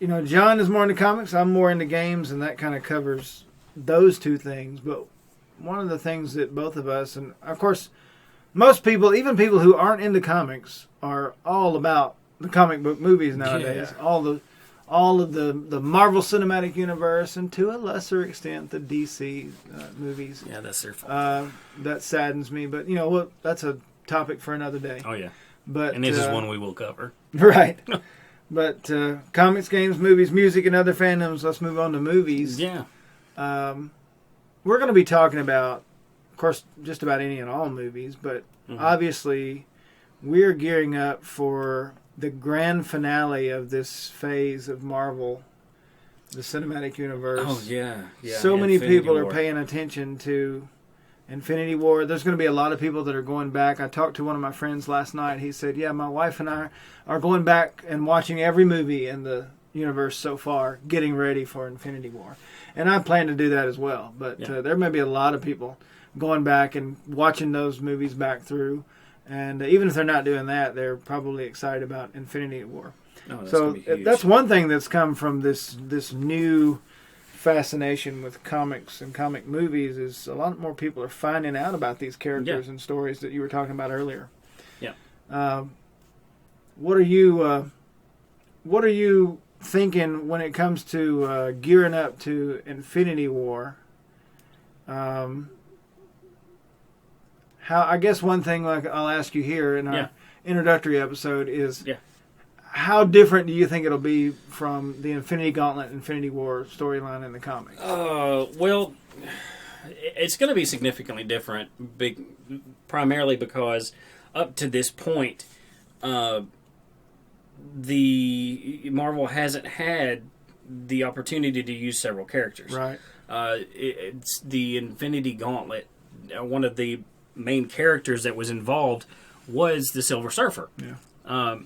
John is more into comics. I'm more into games, and that kind of covers those two things. But one of the things that both of us, and of course, most people, even people who aren't into comics, are all about the comic book movies nowadays. Yeah. All of the Marvel Cinematic Universe, and to a lesser extent the DC movies. Yeah, that's their fault. That saddens me, but what? That's a topic for another day. Oh yeah, and this is one we will cover. Right. But comics, games, movies, music, and other fandoms. Let's move on to movies. Yeah. We're going to be talking about, of course, just about any and all movies, but obviously we're gearing up for the grand finale of this phase of Marvel, the cinematic universe. Oh, yeah. So many people are paying attention to Infinity War. There's going to be a lot of people that are going back. I talked to one of my friends last night. He said, yeah, my wife and I are going back and watching every movie in the universe so far, getting ready for Infinity War. And I plan to do that as well. But there may be a lot of people going back and watching those movies back through. And even if they're not doing that, they're probably excited about Infinity War. Oh, so that's one thing that's come from this new fascination with comics and comic movies, is a lot more people are finding out about these characters and stories that you were talking about earlier. Yeah. What are you thinking when it comes to gearing up to Infinity War? I guess one thing I'll ask you here in our introductory episode is how different do you think it'll be from the Infinity Gauntlet, Infinity War storyline in the comics? Well, it's going to be significantly different, primarily because up to this point, the Marvel hasn't had the opportunity to use several characters. Right. It's the Infinity Gauntlet. One of the main characters that was involved was the Silver Surfer. Yeah.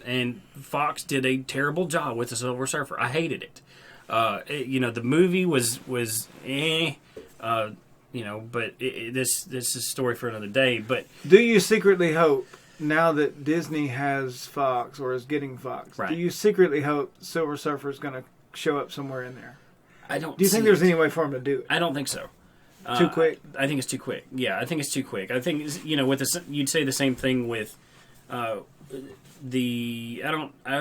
And Fox did a terrible job with the Silver Surfer. I hated it. The movie was but this is a story for another day. But do you secretly hope, now that Disney has Fox or is getting Fox, do you secretly hope Silver Surfer is going to show up somewhere in there? I don't. Do you think there's any way for him to do it? I don't think so. Too quick? I think it's too quick. Yeah, I think it's too quick. I think you'd say the same thing with I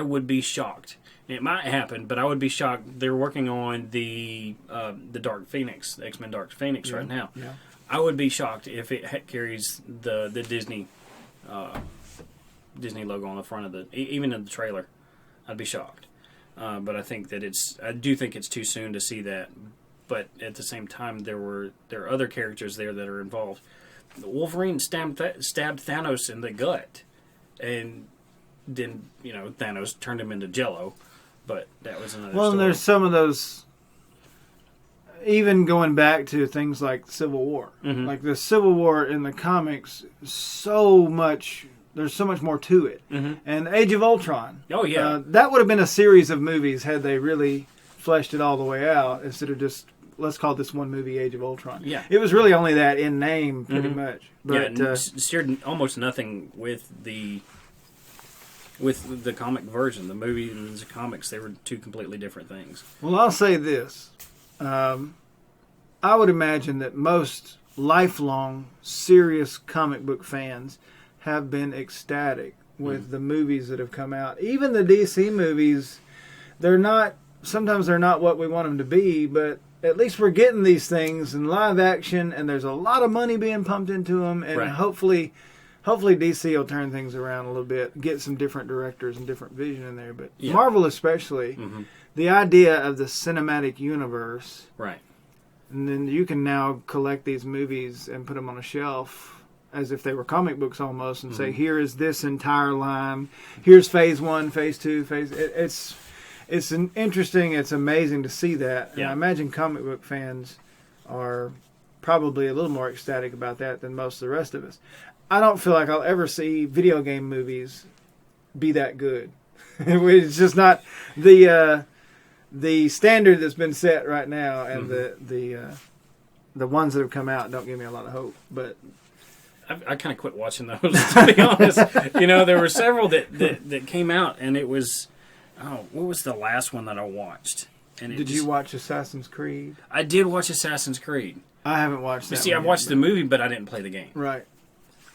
would be shocked. It might happen, but I would be shocked. They're working on the Dark Phoenix, the X-Men Dark Phoenix right now. Yeah. I would be shocked if it carries the Disney logo on the front of even in the trailer. I'd be shocked. But I do think it's too soon to see that. But at the same time, there are other characters there that are involved. Wolverine stabbed Thanos in the gut, and then Thanos turned him into Jello. But that was another. Well, story. And there's some of those. Even going back to things like Civil War, like the Civil War in the comics, there's so much more to it. And Age of Ultron. Oh yeah, that would have been a series of movies had they really fleshed it all the way out instead of just, let's call this one movie Age of Ultron. Yeah. It was really only that in name, pretty much. But, shared almost nothing with the comic version. The movie and the comics, they were two completely different things. Well, I'll say this. I would imagine that most lifelong, serious comic book fans have been ecstatic with the movies that have come out. Even the DC movies, sometimes they're not what we want them to be, but at least we're getting these things in live action, and there's a lot of money being pumped into them, and hopefully DC will turn things around a little bit, get some different directors and different vision in there. But Marvel especially, the idea of the cinematic universe, right? And then you can now collect these movies and put them on a shelf as if they were comic books almost, and say, here is this entire line, here's phase 1, phase 2, It's amazing to see that. And I imagine comic book fans are probably a little more ecstatic about that than most of the rest of us. I don't feel like I'll ever see video game movies be that good. It's just not the standard that's been set right now, and the ones that have come out don't give me a lot of hope. But I kind of quit watching those, to be honest. There were several that came out, and it was Oh, what was the last one that I watched? And Did you watch Assassin's Creed? I did watch Assassin's Creed. I haven't watched that. See, I watched the movie, but I didn't play the game. Right.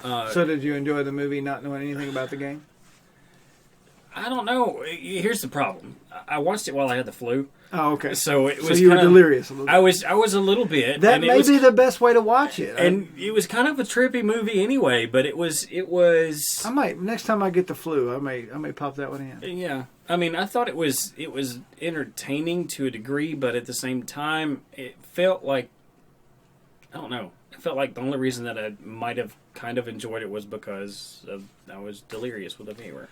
So did you enjoy the movie not knowing anything about the game? I don't know. Here's the problem. I watched it while I had the flu. Oh, okay. So it was. So you were delirious a little bit. I was a little bit. That may be the best way to watch it. And it was kind of a trippy movie anyway. But it was. I might next time I get the flu. I may pop that one in. Yeah. I mean, I thought it was entertaining to a degree, but at the same time, it felt like, I don't know. It felt like the only reason that I might have kind of enjoyed it was because I was delirious with a fever.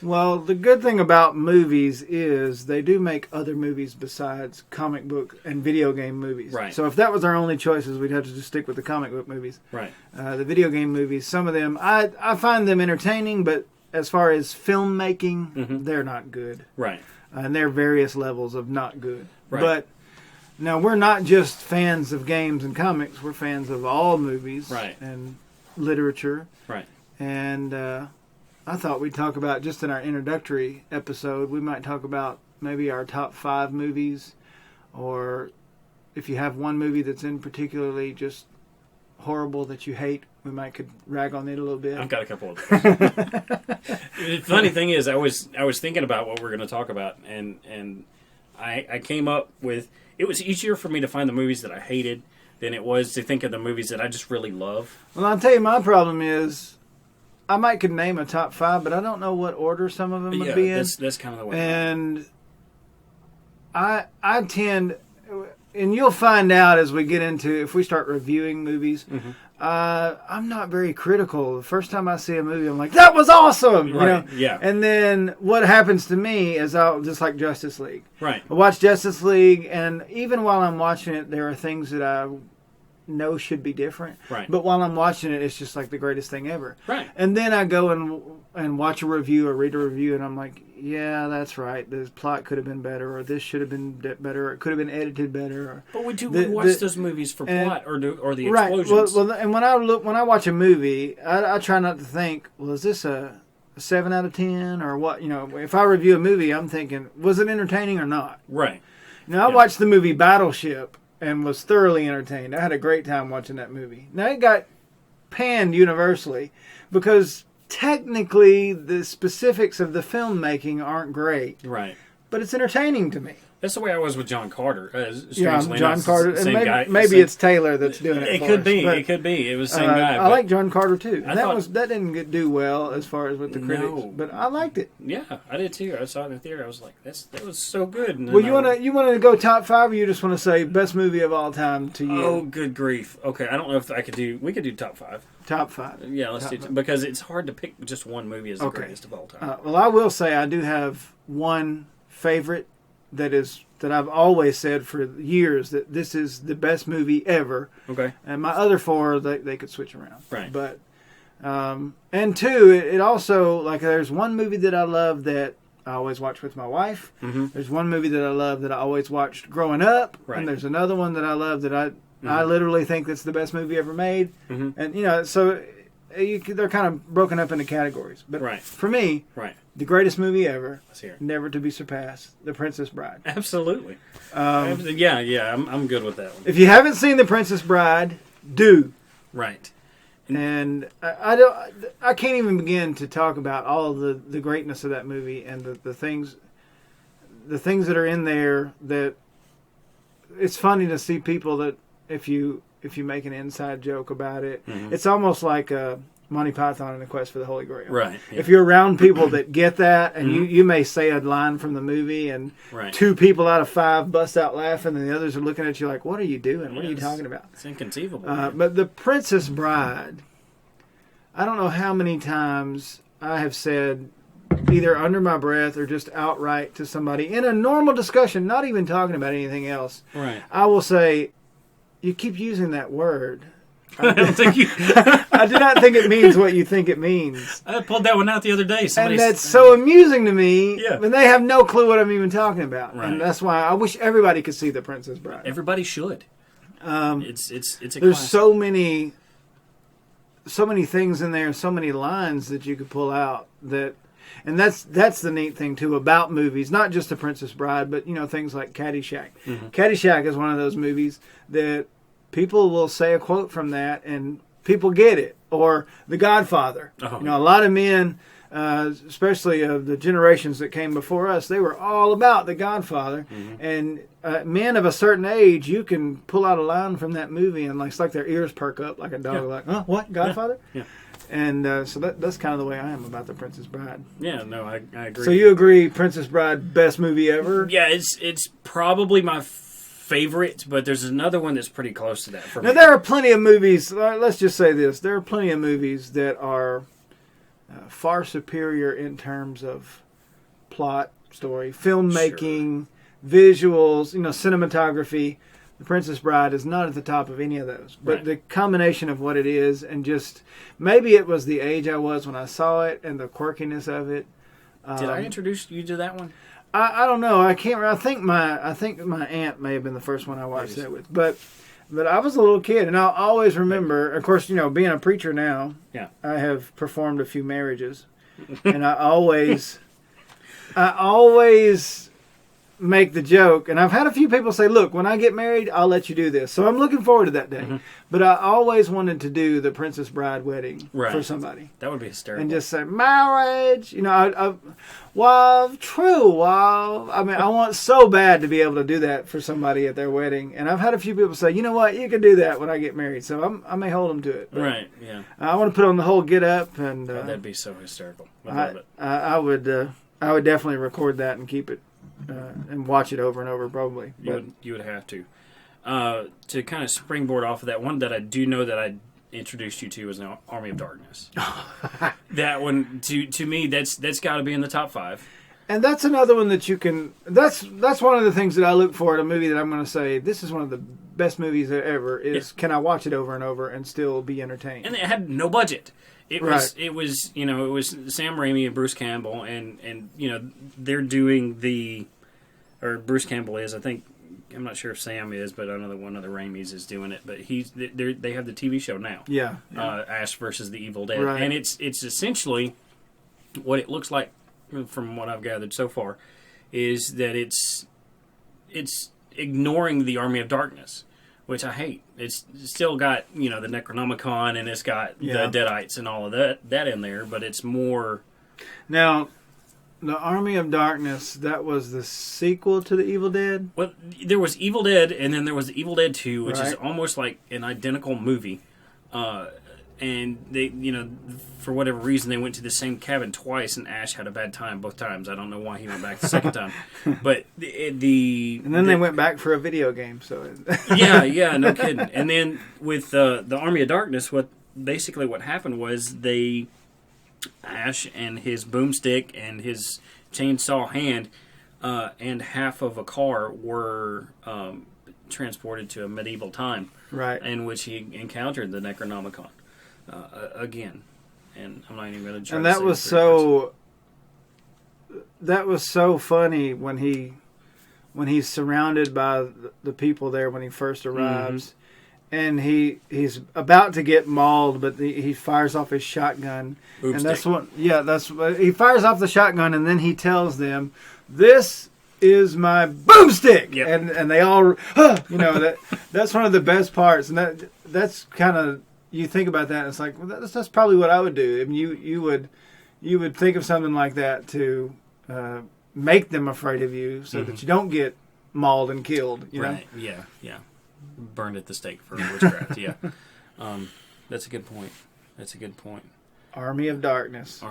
Well, the good thing about movies is they do make other movies besides comic book and video game movies. Right. So if that was our only choices, we'd have to just stick with the comic book movies. Right. The video game movies, some of them, I find them entertaining, but as far as filmmaking, they're not good. Right. And they're various levels of not good. Right. But now we're not just fans of games and comics. We're fans of all movies and literature. Right. And I thought we'd talk about, just in our introductory episode, we might talk about maybe our top 5 movies, or if you have one movie that's in particularly just horrible that you hate, we could rag on it a little bit. I've got a couple of those. The funny thing is, I was thinking about what we're going to talk about, and I came up with, it was easier for me to find the movies that I hated than it was to think of the movies that I just really love. Well, I'll tell you, my problem is, I could name a top 5, but I don't know what order some of them would be in. That's kind of the way. And I tend, and you'll find out as we get into, if we start reviewing movies, I'm not very critical. The first time I see a movie, I'm like, that was awesome! Right. You know? Yeah. And then what happens to me is I'll, just like Justice League. Right. I watch Justice League, and even while I'm watching it, there are things that I know should be different. Right. But while I'm watching it, it's just like the greatest thing ever. Right. And then I go and watch a review or read a review, and I'm like, yeah, that's right. The plot could have been better, or this should have been better, or it could have been edited better. But we watch those movies for plot or the explosions. Right. Well, and when I watch a movie, I try not to think, well, is this a 7 out of 10 or what? You know, if I review a movie, I'm thinking, was it entertaining or not? Right. Now, I watched the movie Battleship and was thoroughly entertained. I had a great time watching that movie. Now, it got panned universally because technically the specifics of the filmmaking aren't great. Right. But it's entertaining to me. That's the way I was with John Carter. John Carter. And maybe it's Taylor that's doing it. It could be. It could be. It was the same guy. I like John Carter too. That didn't do well as far as with the critics, but I liked it. Yeah, I did too. I saw it in the theater. I was like, that was so good. And well, you want to go top 5, or you just want to say best movie of all time to you? Oh, good grief. Okay, I don't know if I could do. We could do top 5. Top 5. Yeah, let's do because it's hard to pick just one movie as the greatest of all time. Well, I will say I do have one favorite that I've always said for years that this is the best movie ever. Okay. And my other 4, they could switch around. Right. But, and 2, it also, like, there's one movie that I love that I always watch with my wife. Mm-hmm. There's one movie that I love that I always watched growing up. Right. And there's another one that I love that I literally think that's the best movie ever made. Mm-hmm. And, you know, so they're kind of broken up into categories. But for me, the greatest movie ever, never to be surpassed, The Princess Bride. Absolutely. I'm good with that one. If you haven't seen The Princess Bride, do. Right. And I can't even begin to talk about all of the greatness of that movie and the things that are in there that it's funny to see people that if you make an inside joke about it, it's almost like Monty Python and the Quest for the Holy Grail. Right. Yeah. If you're around people that get that, and you may say a line from the movie, and 2 people out of 5 bust out laughing, and the others are looking at you like, "What are you doing? What are you talking about?" It's inconceivable. But The Princess Bride, I don't know how many times I have said, either under my breath or just outright to somebody in a normal discussion, not even talking about anything else. Right. I will say, "You keep using that word." I don't think you. I do not think it means what you think it means. I pulled that one out the other day. And that's so amusing to me. Yeah. When they have no clue what I'm even talking about. Right. And that's why I wish everybody could see The Princess Bride. Everybody should. It's a there's classic. so many things in there, so many lines that you could pull out that. And that's the neat thing, too, about movies. Not just The Princess Bride, but, things like Caddyshack. Mm-hmm. Caddyshack is one of those movies that people will say a quote from that, and people get it. Or The Godfather. Oh. A lot of men, especially of the generations that came before us, they were all about The Godfather. Mm-hmm. And men of a certain age, you can pull out a line from that movie, and it's like their ears perk up like a dog. Like, huh, what, Godfather? Yeah. And so that's kind of the way I am about The Princess Bride. Yeah, no, I agree. So you agree, Princess Bride, best movie ever? Yeah, it's probably my favorite, but there's another one that's pretty close to that for me. Now, there are plenty of movies, let's just say this, there are plenty of movies that are far superior in terms of plot, story, filmmaking, visuals, cinematography. The Princess Bride is not at the top of any of those. But the combination of what it is, and just maybe it was the age I was when I saw it and the quirkiness of it. Did I introduce you to that one? I don't know. I can't. I think my aunt may have been the first one I watched that with. But I was a little kid, and I'll always remember. Of course, being a preacher now, I have performed a few marriages, and I always make the joke, and I've had a few people say, look, when I get married, I'll let you do this. So I'm looking forward to that day. Mm-hmm. But I always wanted to do the Princess Bride wedding for somebody. That would be hysterical. And just say, marriage, wow, true, wow. I mean, I want so bad to be able to do that for somebody at their wedding. And I've had a few people say, you know what, you can do that when I get married. So I may hold them to it. Right, yeah. I want to put on the whole get up. And that'd be so hysterical. I love it. I would definitely record that and keep it. And watch it over and over, probably. You would have to. To kind of springboard off of that, one that I do know that I introduced you to was now Army of Darkness. That one, to me, that's got to be in the top 5. And that's another one that you can. That's one of the things that I look for in a movie that I'm going to say this is one of the best movies ever. Can I watch it over and over and still be entertained? And it had no budget. It was Sam Raimi and Bruce Campbell, and they're doing or Bruce Campbell is, I think, I'm not sure if Sam is, but I know that one of the Raimis is doing it. But they have the TV show now. Yeah. Ash versus the Evil Dead, right. And it's essentially what it looks like from what I've gathered so far is that it's ignoring the Army of Darkness, which I hate. It's still got, the Necronomicon, and it's got the Deadites and all of that in there, but it's more... Now, the Army of Darkness, that was the sequel to The Evil Dead? Well, there was Evil Dead, and then there was The Evil Dead 2, which is almost like an identical movie. And they, for whatever reason, they went to the same cabin twice, and Ash had a bad time both times. I don't know why he went back the second time. But and then they went back for a video game. So yeah, no kidding. And then with the Army of Darkness, what happened was Ash and his boomstick and his chainsaw hand and half of a car were transported to a medieval time, right? In which he encountered the Necronomicon. Again, and I'm not even going to try. And to that was so funny when he's surrounded by the people there when he first arrives, and he's about to get mauled, but he fires off his shotgun, and that's what he fires off the shotgun, and then he tells them, "This is my boomstick," and they all, that's one of the best parts, and that's kind of. You think about that, and it's like, well, that's probably what I would do. I mean, you would think of something like that to make them afraid of you, so that you don't get mauled and killed. You know? Yeah. Burned at the stake for witchcraft. Yeah, that's a good point. Army of Darkness.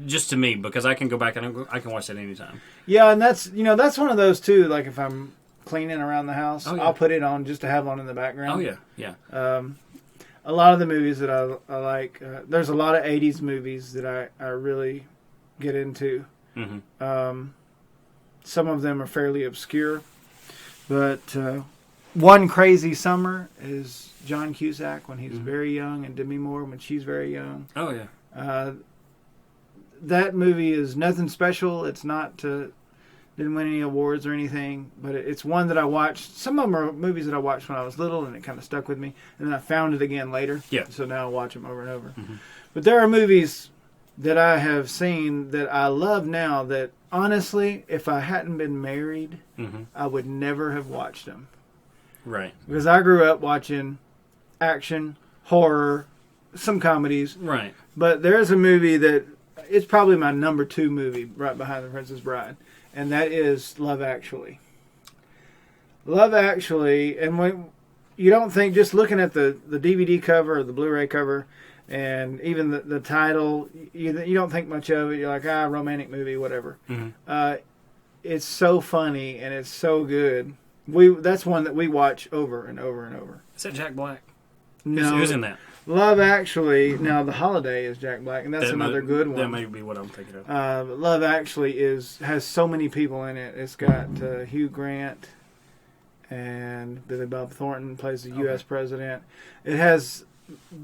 Just to me, because I can go back and I can watch that anytime. Yeah, and that's one of those too. Like if I'm cleaning around the house, I'll put it on just to have on in the background. Oh yeah. A lot of the movies that I like, there's a lot of 80s movies that I really get into. Mm-hmm. Some of them are fairly obscure, but One Crazy Summer is John Cusack when he's very young, and Demi Moore when she's very young. Oh, yeah. That movie is nothing special. It's not... didn't win any awards or anything, but it's one that I watched. Some of them are movies that I watched when I was little, and it kind of stuck with me. And then I found it again later. Yeah. So now I watch them over and over. Mm-hmm. But there are movies that I have seen that I love now that honestly, if I hadn't been married, I would never have watched them. Right. Because I grew up watching action, horror, some comedies. Right. But there's a movie that it's probably my number 2 movie right behind The Princess Bride, and that is Love Actually. Love Actually, and when you don't think, just looking at the DVD cover or the Blu-ray cover, and even the title, you don't think much of it. You're like, romantic movie, whatever. It's so funny and it's so good. That's one that we watch over and over and over. Is that Jack Black? No, who's in that? Love Actually. Now, The Holiday is Jack Black, and that's another good one. That may be what I'm thinking of. Love Actually has so many people in it. It's got Hugh Grant and Billy Bob Thornton plays the U.S. president. It has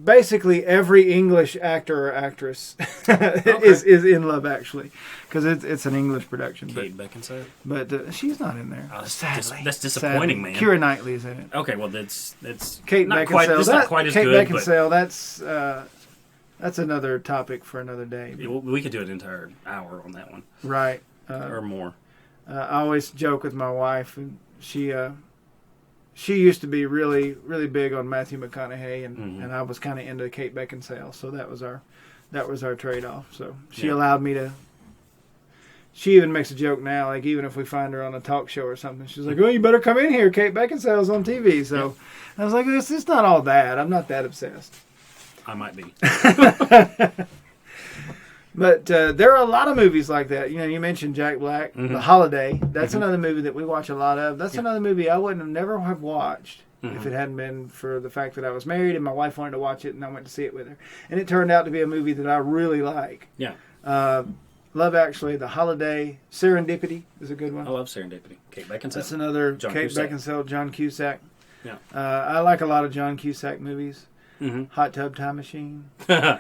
basically every English actor or actress is in Love Actually, because it's an English production. Kate Beckinsale, but she's not in there. Sadly, that's disappointing, man. Keira Knightley's in it. Okay, well that's Kate not Beckinsale. Quite, it's not quite as Kate good. Beckinsale. That's another topic for another day. We could do an entire hour on that one, right? Or more. I always joke with my wife, and she used to be really, really big on Matthew McConaughey, and I was kind of into Kate Beckinsale, so that was our trade-off. So she allowed me to. She even makes a joke now, like even if we find her on a talk show or something, she's like, "Oh, you better come in here. Kate Beckinsale's on TV." So I was like, "It's not all that. I'm not that obsessed." I might be. But there are a lot of movies like that. You know, you mentioned Jack Black, The Holiday. That's another movie that we watch a lot of. That's another movie I wouldn't have never have watched if it hadn't been for the fact that I was married and my wife wanted to watch it and I went to see it with her. And it turned out to be a movie that I really like. Yeah. Love Actually, The Holiday, Serendipity is a good one. I love Serendipity. Kate Beckinsale. That's another Kate Beckinsale, John Cusack. Yeah. I like a lot of John Cusack movies. Hot Tub Time Machine. yeah,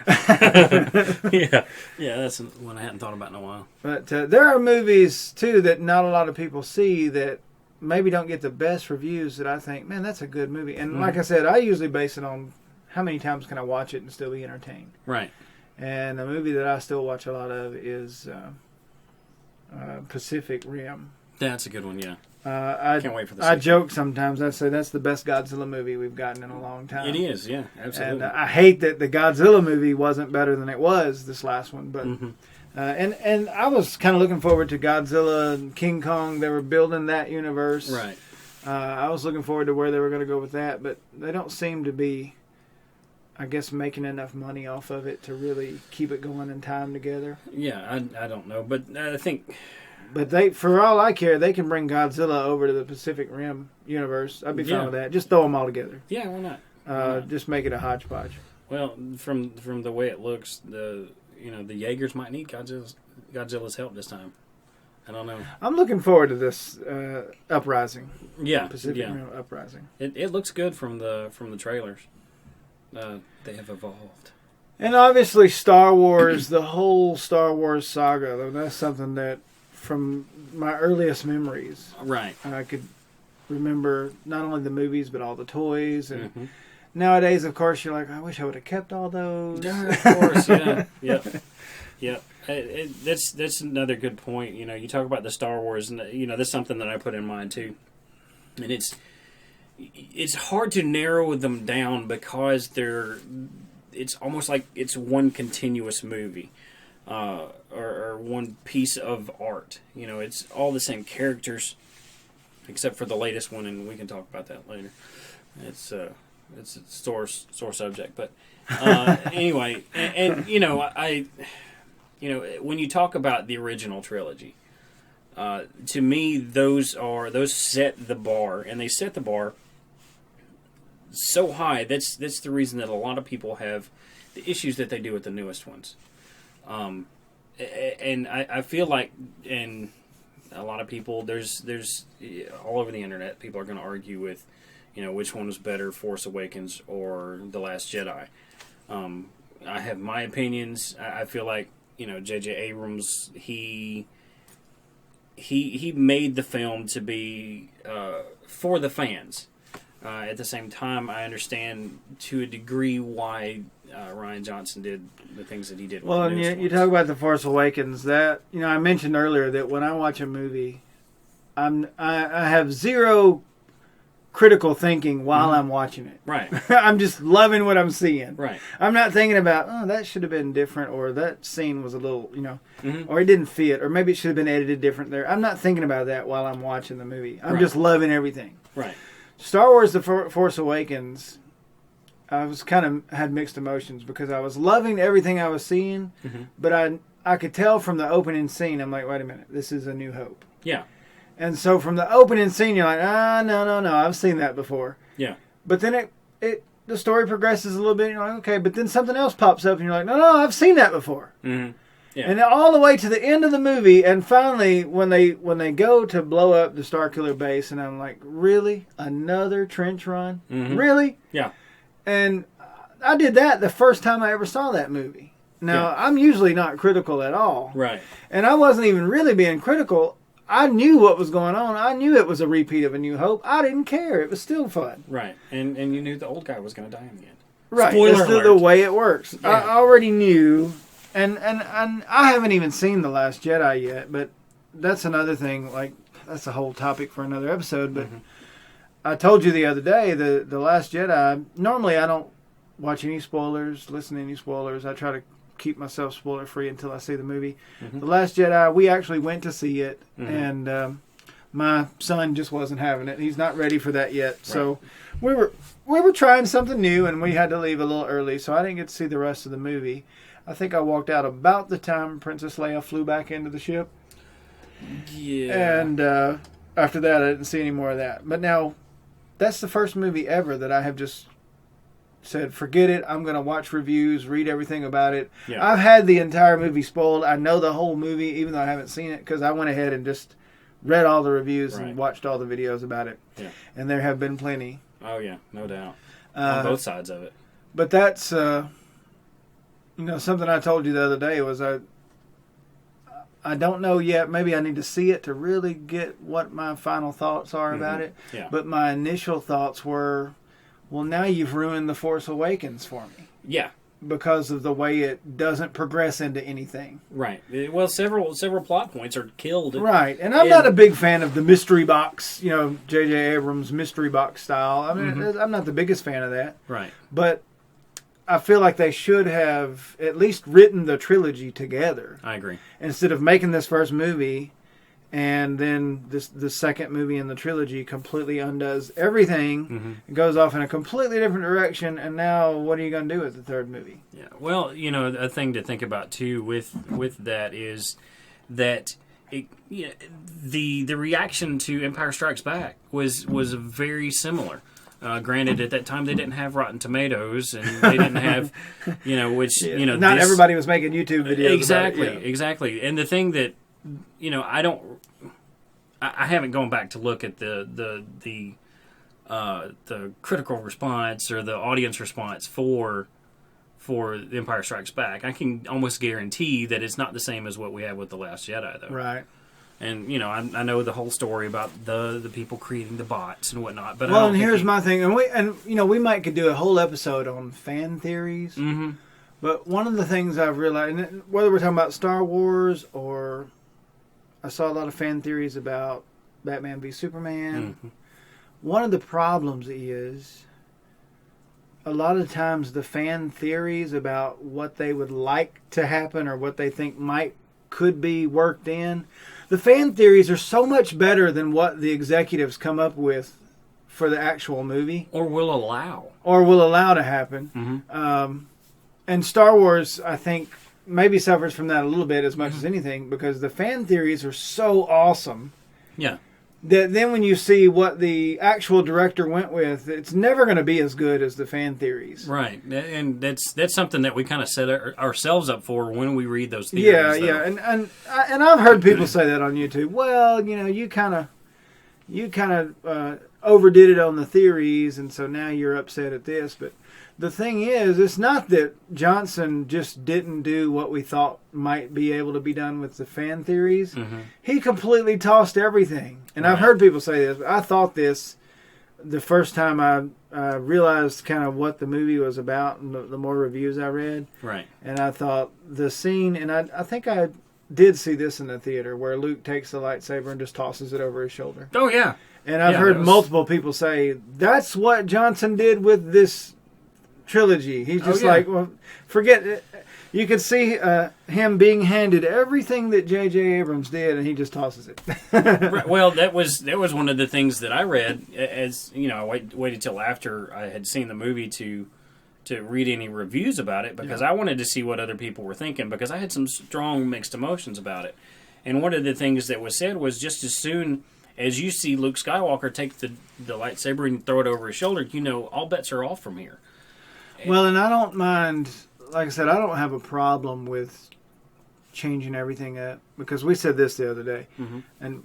that's one I hadn't thought about in a while. But there are movies too that not a lot of people see that maybe don't get the best reviews. That I think, man, that's a good movie. And like I said, I usually base it on how many times can I watch it and still be entertained. Right. And a movie that I still watch a lot of is Pacific Rim. That's a good one. Yeah. I can't wait for the I joke sometimes. I say that's the best Godzilla movie we've gotten in a long time. It is, yeah, absolutely. And I hate that the Godzilla movie wasn't better than it was, this last one. But and I was kind of looking forward to Godzilla and King Kong. They were building that universe. Right. I was looking forward to where they were going to go with that, but they don't seem to be, I guess, making enough money off of it to really keep it going in time together. Yeah, I don't know, but I think... But they, for all I care, they can bring Godzilla over to the Pacific Rim universe. I'd be fine with that. Just throw them all together. Yeah, why not? Just make it a hodgepodge. Well, from the way it looks, the Jaegers might need Godzilla's help this time. I don't know. I'm looking forward to this uprising. Yeah, Pacific Rim uprising. It looks good from the trailers. They have evolved. And obviously, Star Wars, the whole Star Wars saga. That's something that, from my earliest memories, right, I could remember not only the movies but all the toys. And nowadays, of course, you're like, I wish I would have kept all those. Yeah, of course, yeah, yep. That's another good point. You know, you talk about the Star Wars, and that's something that I put in mind too. And it's hard to narrow them down because it's almost like it's one continuous movie. Or one piece of art. It's all the same characters, except for the latest one, and we can talk about that later. It's a sore subject, but anyway, and when you talk about the original trilogy, to me those set the bar, and they set the bar so high. That's the reason that a lot of people have the issues that they do with the newest ones. And I feel like, and a lot of people, there's all over the internet, people are going to argue with, which one was better, Force Awakens or The Last Jedi. I have my opinions. I feel like, J.J. Abrams, he made the film to be for the fans. At the same time, I understand to a degree why Rian Johnson did the things that he did. Well, and you talk about The Force Awakens. That I mentioned earlier that when I watch a movie, I have zero critical thinking while I'm watching it. Right. I'm just loving what I'm seeing. Right. I'm not thinking about, that should have been different, or that scene was a little, or it didn't fit, or maybe it should have been edited different there. I'm not thinking about that while I'm watching the movie. I'm just loving everything. Right. Star Wars The Force Awakens, I was had mixed emotions because I was loving everything I was seeing, but I could tell from the opening scene, I'm like, wait a minute, this is A New Hope. Yeah. And so from the opening scene, you're like, no, I've seen that before. Yeah. But then the story progresses a little bit, and you're like, okay, but then something else pops up, and you're like, no, I've seen that before. Mm-hmm. Yeah. And all the way to the end of the movie, and finally, when they go to blow up the Starkiller base, and I'm like, really? Another trench run? Mm-hmm. Really? Yeah. And I did that the first time I ever saw that movie. Now, I'm usually not critical at all. Right. And I wasn't even really being critical. I knew what was going on. I knew it was a repeat of A New Hope. I didn't care. It was still fun. Right. And you knew the old guy was going to die in the end. Right. Spoiler It's alert. the way it works. Yeah. I already knew. And I haven't even seen The Last Jedi yet, but that's another thing. Like, that's a whole topic for another episode. But I told you the other day, the Last Jedi, normally I don't watch any spoilers, listen to any spoilers. I try to keep myself spoiler free until I see the movie. The Last Jedi, we actually went to see it, and my son just wasn't having it. He's not ready for that yet. Right. So we were trying something new, and we had to leave a little early, so I didn't get to see the rest of the movie. I think I walked out about the time Princess Leia flew back into the ship. Yeah. And after that, I didn't see any more of that. But now, that's the first movie ever that I have just said, forget it, I'm going to watch reviews, read everything about it. Yeah. I've had the entire movie spoiled. I know the whole movie, even though I haven't seen it, because I went ahead and just read all the reviews and watched all the videos about it. Yeah. And there have been plenty. Oh, yeah, no doubt. On both sides of it. But that's, something I told you the other day was I don't know yet. Maybe I need to see it to really get what my final thoughts are about it. Yeah. But my initial thoughts were, well, now you've ruined The Force Awakens for me. Yeah. Because of the way it doesn't progress into anything. Right. Well, several plot points are killed. Right. And I'm not a big fan of the mystery box, J.J. Abrams mystery box style. I mean, I'm not the biggest fan of that. Right. But I feel like they should have at least written the trilogy together. I agree. Instead of making this first movie and then the second movie in the trilogy completely undoes everything, goes off in a completely different direction, and now what are you going to do with the third movie? Yeah. Well, a thing to think about too with that is that the reaction to Empire Strikes Back was very similar. Granted, at that time they didn't have Rotten Tomatoes, and they didn't have, not everybody was making YouTube videos. Exactly, about it, exactly. And the thing that, I haven't gone back to look at the critical response or the audience response for The Empire Strikes Back. I can almost guarantee that it's not the same as what we have with The Last Jedi, though. Right. And, I know the whole story about the people creating the bots and whatnot. But and here's my thing. We might could do a whole episode on fan theories. Mm-hmm. But one of the things I've realized, whether we're talking about Star Wars or I saw a lot of fan theories about Batman v Superman. Mm-hmm. One of the problems is a lot of times the fan theories about what they would like to happen or what they think could be worked in, the fan theories are so much better than what the executives come up with for the actual movie. Or will allow to happen. Mm-hmm. And Star Wars, I think, maybe suffers from that a little bit as much as anything, because the fan theories are so awesome. Yeah. That then when you see what the actual director went with, it's never going to be as good as the fan theories. Right. And that's something that we kind of set ourselves up for when we read those theories. Yeah. And I've heard people say that on YouTube. Well, you kind of overdid it on the theories, and so now you're upset at this. But the thing is, it's not that Johnson just didn't do what we thought might be able to be done with the fan theories. Mm-hmm. He completely tossed everything. And I've heard people say this, but I thought this the first time I realized kind of what the movie was about, and the more reviews I read. Right. And I thought the scene, and I think I did see this in the theater, where Luke takes the lightsaber and just tosses it over his shoulder. Oh, yeah. And I've heard multiple people say, that's what Johnson did with this trilogy. He's just like, well, forget it. You could see him being handed everything that J.J. Abrams did, and he just tosses it. Right. Well, that was one of the things that I read. As you know, I waited till after I had seen the movie to read any reviews about it, because I wanted to see what other people were thinking, because I had some strong mixed emotions about it. And one of the things that was said was, just as soon as you see Luke Skywalker take the lightsaber and throw it over his shoulder, you know, all bets are off from here. Well, and I don't mind, like I said, I don't have a problem with changing everything up, because we said this the other day, and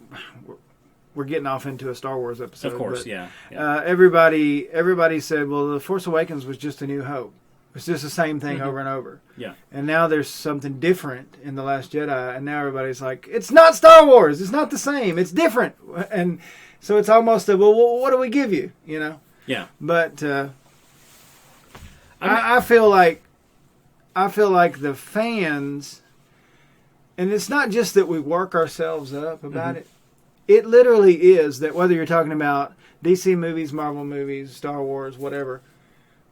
we're getting off into a Star Wars episode. Of course, but, yeah. Everybody said, well, The Force Awakens was just A New Hope. It's just the same thing over and over. Yeah. And now there's something different in The Last Jedi, and now everybody's like, it's not Star Wars. It's not the same. It's different. And so it's almost a, well, what do we give you? You know? Yeah. But I feel like the fans, and it's not just that we work ourselves up about it. It literally is that, whether you're talking about DC movies, Marvel movies, Star Wars, whatever,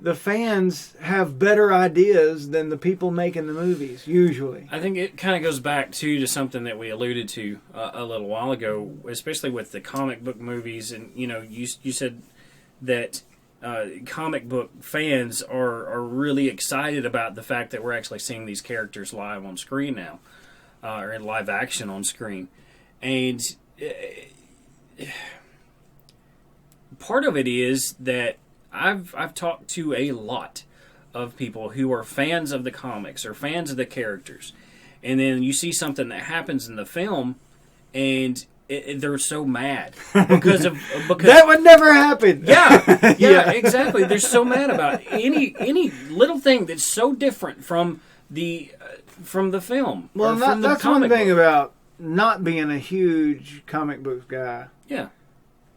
the fans have better ideas than the people making the movies, usually. I think it kind of goes back, to something that we alluded to a little while ago, especially with the comic book movies. And, you know, you said that comic book fans are really excited about the fact that we're actually seeing these characters live on screen now, or in live action on screen. And part of it is that I've talked to a lot of people who are fans of the comics or fans of the characters, and then you see something that happens in the film, and they're so mad because that would never happen. Yeah, exactly. They're so mad about any little thing that's so different from the film. Well, that's one thing about not being a huge comic book guy. Yeah.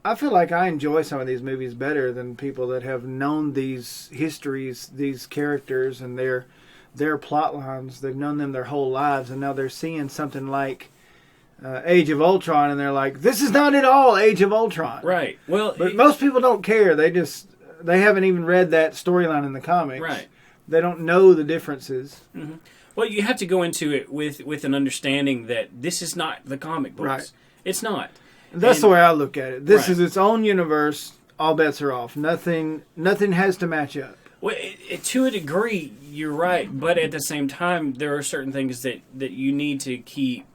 I feel like I enjoy some of these movies better than people that have known these histories, these characters, and their plot lines. They've known them their whole lives, and now they're seeing something like Age of Ultron, and they're like, "This is not at all Age of Ultron." Right. Well, but most people don't care. They haven't even read that storyline in the comics. Right. They don't know the differences. Mm-hmm. Well, you have to go into it with an understanding that this is not the comic books. Right. It's not. That's the way I look at it. This is its own universe. All bets are off. Nothing has to match up. Well, to a degree, you're right. But at the same time, there are certain things that you need to keep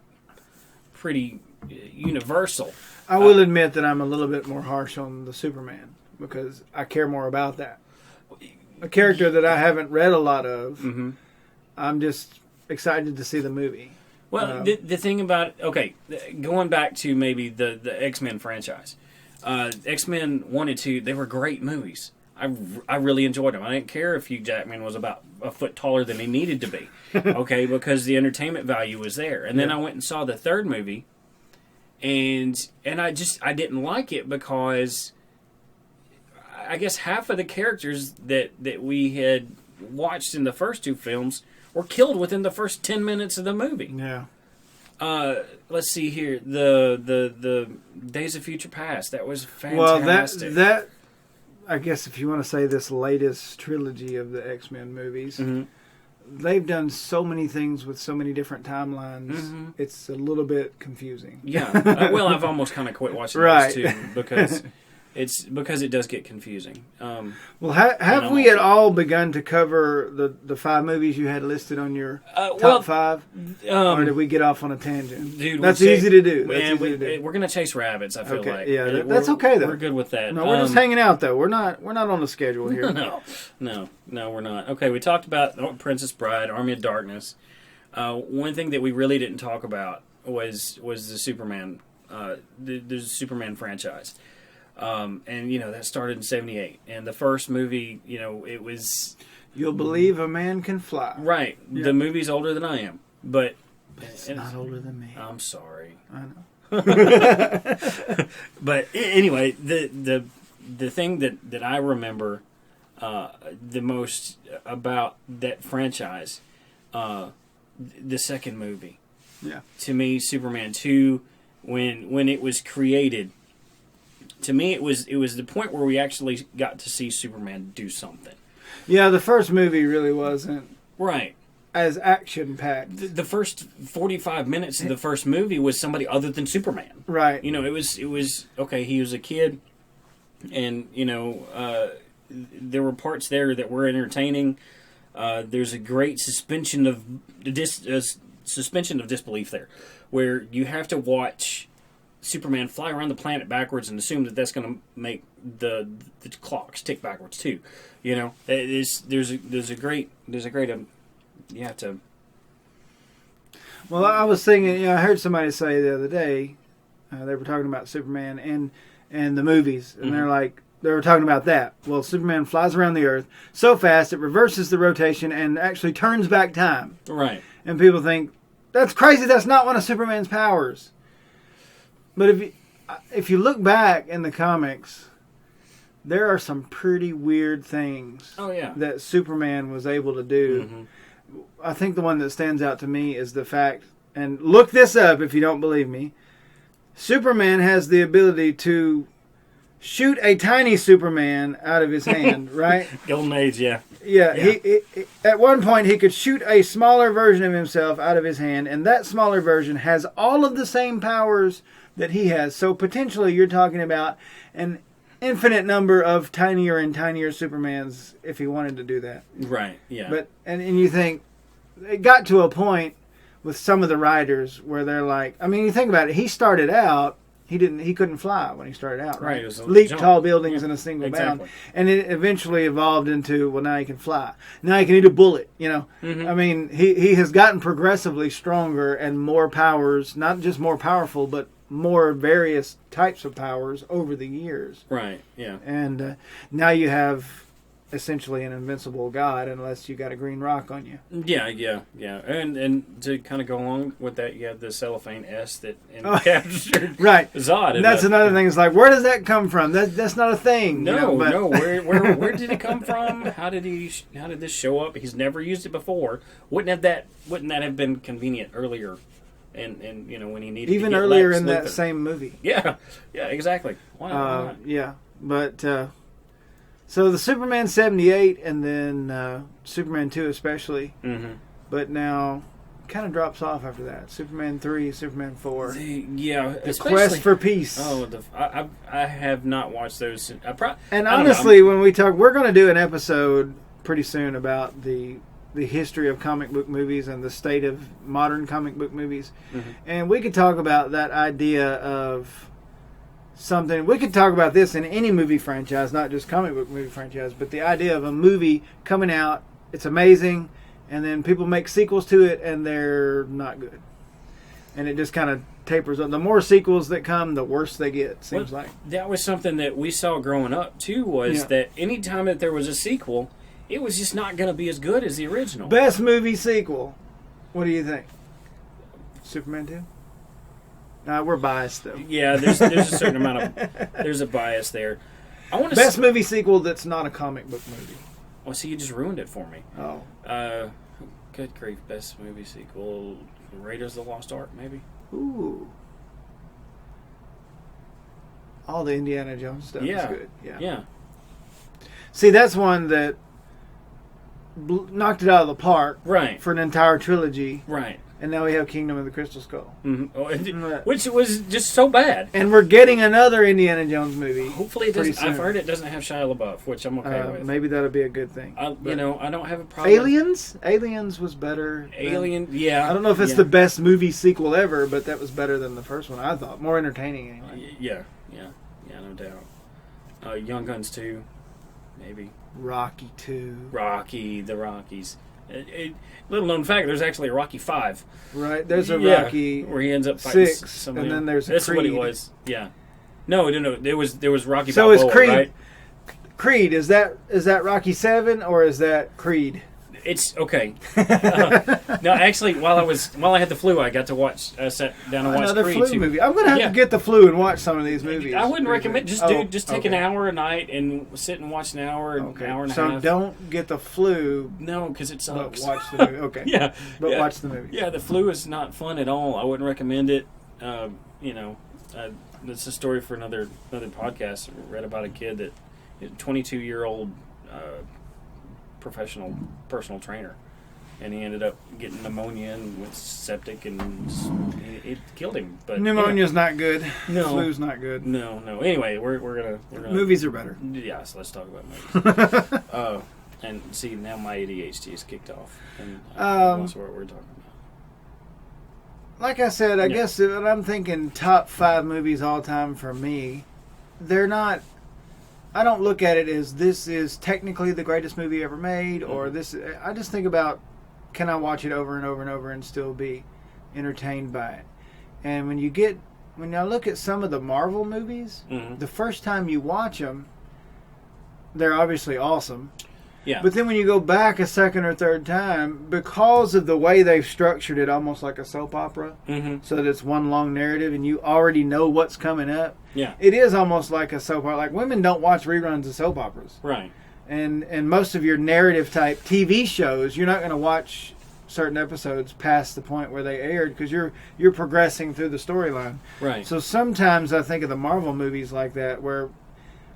pretty universal. I will admit that I'm a little bit more harsh on the Superman, because I care more about that. A character that I haven't read a lot of. Mm-hmm. I'm just excited to see the movie. Well, the thing about going back to maybe the X-Men franchise, X-Men 1 and 2, they were great movies. I really enjoyed them. I didn't care if Hugh Jackman was about a foot taller than he needed to be, because the entertainment value was there. And then I went and saw the third movie, and I didn't like it because I guess half of the characters that we had watched in the first two films were killed within the first 10 minutes of the movie. Yeah. Let's see here. The Days of Future Past. That was fantastic. Well, that I guess if you want to say this latest trilogy of the X-Men movies, they've done so many things with so many different timelines. Mm-hmm. It's a little bit confusing. Yeah. Well, I've almost kind of quit watching those too, because it does get confusing. Well, have we at all begun to cover the 5 movies you had listed on your top 5? Or did we get off on a tangent? Dude, that's easy to do. We're going to chase rabbits, I feel like. Yeah, that's okay, though. We're good with that. No, we're just hanging out, though. We're not on the schedule here. No, we're not. Okay, we talked about Princess Bride, Army of Darkness. One thing that we really didn't talk about was the Superman, the Superman franchise. And, that started in 1978. And the first movie, it was... You'll believe a man can fly. Right. Yep. The movie's older than I am. But... It's not older than me. I'm sorry. I know. But anyway, the the thing that I remember the most about that franchise, the second movie. Yeah. To me, Superman 2, when it was created, to me it was the point where we actually got to see Superman do something. Yeah, the first movie really wasn't Right. as action-packed. The first 45 minutes of the first movie was somebody other than Superman. Right. You know, it was okay, he was a kid, and, you know, there were parts there that were entertaining. There's a great suspension of disbelief there, where you have to watch Superman fly around the planet backwards and assume that that's going to make the clocks tick backwards too. You know, there's a great you have to. Well, I was thinking, I heard somebody say the other day, they were talking about Superman and the movies, and they were talking about that. Well, Superman flies around the Earth so fast it reverses the rotation and actually turns back time. Right. And people think, that's crazy, that's not one of Superman's powers. But if you look back in the comics, there are some pretty weird things that Superman was able to do. Mm-hmm. I think the one that stands out to me is the fact, and look this up if you don't believe me, Superman has the ability to shoot a tiny Superman out of his hand, right? Golden Age, yeah. Yeah, he at one point he could shoot a smaller version of himself out of his hand, and that smaller version has all of the same powers that he has. So potentially you're talking about an infinite number of tinier and tinier Supermans if he wanted to do that. Right, yeah. But and you think it got to a point with some of the writers where they're like, I mean, you think about it, he started out, he couldn't fly when he started out, right? Leaped tall buildings in a single bound. And it eventually evolved into, well, now he can fly. Now he can eat a bullet, you know. Mm-hmm. I mean, he has gotten progressively stronger and more powers, not just more powerful, but more various types of powers over the years. Right, yeah. And now you have essentially an invincible god unless you got a green rock on you. Yeah. And to kind of go along with that, you have the cellophane S that captured right. Zod. And that's another thing. It's like, where does that come from? That's not a thing. No, you know, but Where did it come from? How did this show up? He's never used it before. Wouldn't that have been convenient earlier? And you know, when he needed even to get earlier Lex in Luthor. that same movie. Yeah, exactly. Why not? Yeah, but so the Superman 78 and then Superman 2 especially, but now kind of drops off after that. Superman 3, Superman 4. The Quest for Peace. Oh, I have not watched those. And honestly, when we talk, we're going to do an episode pretty soon about the history of comic book movies and the state of modern comic book movies. Mm-hmm. And we could talk about that idea of something. We could talk about this in any movie franchise, not just comic book movie franchise, but the idea of a movie coming out, it's amazing, and then people make sequels to it and they're not good. And it just kind of tapers up. The more sequels that come, the worse they get, seems like. That was something that we saw growing up, too, was that anytime that there was a sequel, it was just not going to be as good as the original. Best movie sequel. What do you think? Superman 2? We're biased, though. Yeah, there's a certain amount of... There's a bias there. Best movie sequel that's not a comic book movie. Oh, see, you just ruined it for me. Oh. Good grief. Best movie sequel. Raiders of the Lost Ark, maybe? Ooh. All the Indiana Jones stuff is good. Yeah. See, that's one that knocked it out of the park for an entire trilogy. Right. And now we have Kingdom of the Crystal Skull. Mm-hmm. Which was just so bad. And we're getting another Indiana Jones movie. Hopefully it doesn't. I've heard it doesn't have Shia LaBeouf, which I'm okay with. Maybe that'll be a good thing. I don't have a problem. Aliens was better. Yeah. I don't know if it's the best movie sequel ever, but that was better than the first one, I thought. More entertaining, anyway. Yeah, no doubt. Young Guns 2, maybe. Rocky 2. The Rockies. Little known fact, there's actually a Rocky 5. Right, there's a Rocky where he ends up fighting 6, somebody. and then there's a That's Creed. what he was. Yeah. No, there was Rocky so Balboa, is Creed, right? Creed, is that Rocky 7 or is that Creed? It's okay. No, actually, while I had the flu, I got to watch. I sat down and watched another Creed flu 2. movie. I'm gonna have to get the flu and watch some of these movies. I wouldn't recommend just take an okay. hour a night and sit and watch an hour, hour and a half. So don't get the flu. No, because it sucks. But watch the movie. Okay. Yeah, but watch the movie. Yeah, the flu is not fun at all. I wouldn't recommend it. It's a story for another podcast. I read about a kid that, 22-year-old professional personal trainer, and he ended up getting pneumonia and went septic, and it killed him. But pneumonia's not good. No, flu's not good. No. Anyway, we're gonna movies are better. Yeah, so let's talk about movies. And see, now my ADHD is kicked off, and that's what we're talking about. Like I said, I guess when I'm thinking top 5 movies all time for me, they're not. I don't look at it as this is technically the greatest movie ever made, or this. I just think about, can I watch it over and over and over and still be entertained by it? And when I look at some of the Marvel movies, the first time you watch them, they're obviously awesome. Yeah. But then when you go back a second or third time, because of the way they've structured it, almost like a soap opera, so that it's one long narrative and you already know what's coming up. Yeah. It is almost like a soap opera. Like, women don't watch reruns of soap operas. Right. And most of your narrative type TV shows, you're not going to watch certain episodes past the point where they aired because you're progressing through the storyline. Right. So sometimes I think of the Marvel movies like that, where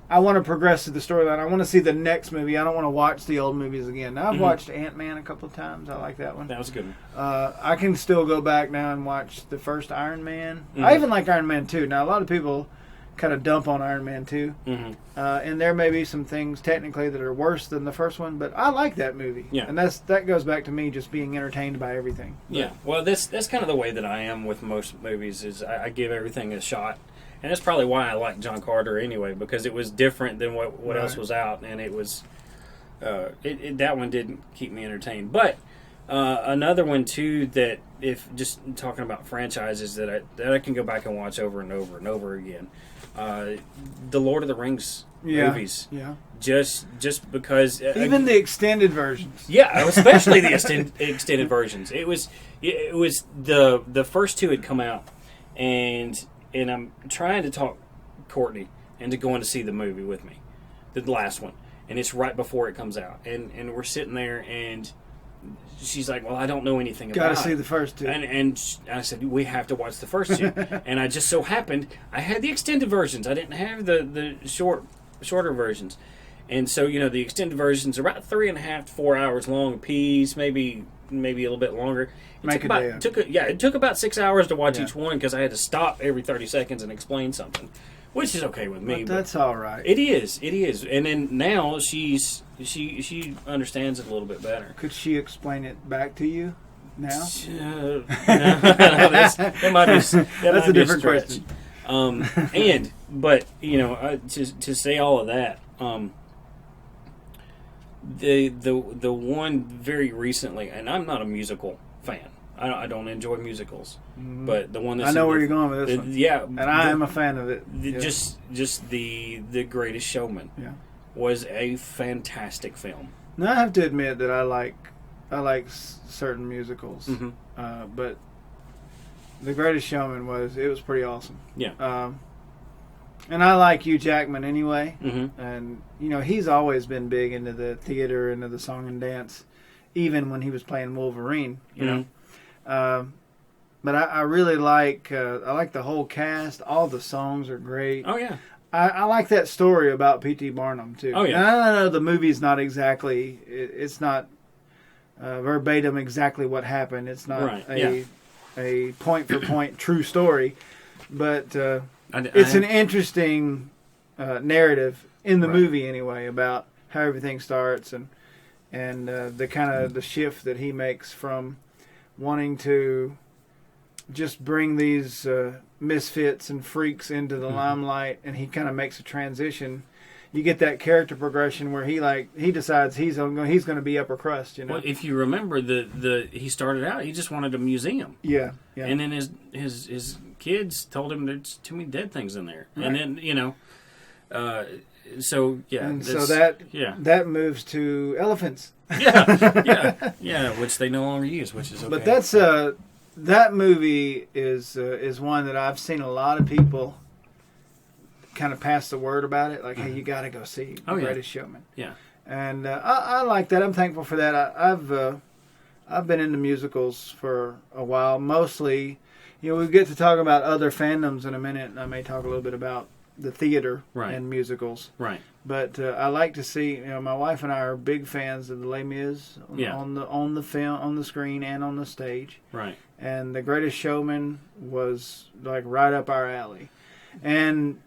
I want to progress through the storyline. I want to see the next movie. I don't want to watch the old movies again. Now, I've watched Ant-Man a couple of times. I like that one. That was a good one. I can still go back now and watch the first Iron Man. I even like Iron Man 2. Now, a lot of people kind of dump on Iron Man 2. And there may be some things technically that are worse than the first one, but I like that movie. Yeah. And that goes back to me just being entertained by everything. Yeah. Well, that's kind of the way that I am with most movies is I give everything a shot. And that's probably why I like John Carter anyway, because it was different than what else was out, and it was that one didn't keep me entertained. But another one too that, if just talking about franchises that I can go back and watch over and over and over again, the Lord of the Rings movies. Yeah. Just because even the extended versions. Yeah, especially the extended versions. It was the first 2 had come out, and I'm trying to talk Courtney into going to see the movie with me, the last one, and it's right before it comes out, and we're sitting there, and she's like, "Well, I don't know anything about it." Got to see the first 2. And I said, "We have to watch the first 2." And I just so happened I had the extended versions. I didn't have the shorter versions, and so the extended versions are about 3.5 to 4 hours long a piece, maybe a little bit longer. It took about 6 hours to watch each one because I had to stop every 30 seconds and explain something, which is okay with me. But that's all right. It is. And then now she understands it a little bit better. Could she explain it back to you now? No, that might be that's a different question. But to say all of that, the one very recently, and I'm not a musical fan. I don't enjoy musicals, but the one that I know where you're going with this one. Yeah, and I am a fan of it. Just the Greatest Showman. Yeah. Was a fantastic film. Now I have to admit that I like certain musicals, but The Greatest Showman was pretty awesome. Yeah. And I like Hugh Jackman anyway, and he's always been big into the theater, into the song and dance, even when he was playing Wolverine. But I really like the whole cast. All the songs are great. Oh yeah. I like that story about P.T. Barnum too. Oh yeah. And I know the movie's not exactly. It's not verbatim exactly what happened. It's not a point for point true story, but it's an interesting narrative in the movie anyway about how everything starts and the kind of the shift that he makes from wanting to just bring these misfits and freaks into the limelight, and he kind of makes a transition. You get that character progression where he decides he's going to be upper crust. Well, if you remember he started out, he just wanted a museum. Yeah. And then his kids told him there's too many dead things in there, right. And then So yeah, and so that moves to elephants. yeah, which they no longer use, which is okay. But that's that movie is one that I've seen a lot of people kind of pass the word about it, like, hey, you got to go see The Greatest Showman. Yeah, and I like that. I'm thankful for that. I've been into musicals for a while. Mostly, we get to talk about other fandoms in a minute, and I may talk a little bit about the theater and musicals. Right. But I like to see. My wife and I are big fans of the Les Mis on the film, on the screen, and on the stage. Right. And The Greatest Showman was like right up our alley. And